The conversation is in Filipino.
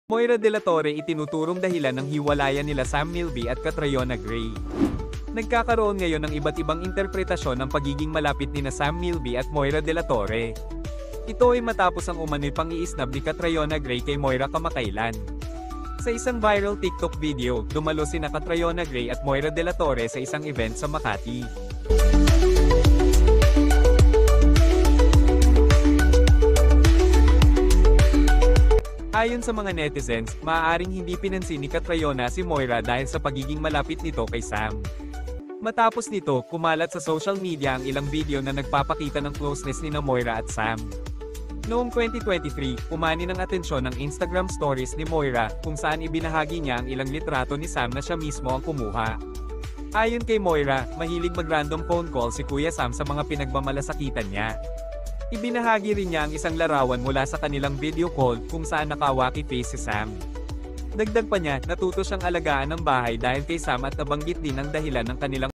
Moira De La Torre itinuturong dahilan ng hiwalayan nila Sam Milby at Catriona Gray. Nagkakaroon ngayon ng iba't ibang interpretasyon ng pagiging malapit ni Sam Milby at Moira De La Torre. Ito ay matapos ang umano'y pang-iisnab ni Catriona Gray kay Moira kamakailan. Sa isang viral TikTok video, dumalo sina Catriona Gray at Moira De La Torre sa isang event sa Makati. Ayon sa mga netizens, maaaring hindi pinansin ni Catriona si Moira dahil sa pagiging malapit nito kay Sam. Matapos nito, kumalat sa social media ang ilang video na nagpapakita ng closeness ni Moira at Sam. Noong 2023, umani ng atensyon ng Instagram stories ni Moira, kung saan ibinahagi niya ang ilang litrato ni Sam na siya mismo ang kumuha. Ayon kay Moira, mahilig mag-random phone call si Kuya Sam sa mga pinagmamalasakitan niya. Ibinahagi rin niya ang isang larawan mula sa kanilang video call kung saan nakawaki face si Sam. Dagdag pa niya, natuto siyang alagaan ng bahay dahil kay Sam at nabanggit din ang dahilan ng kanilang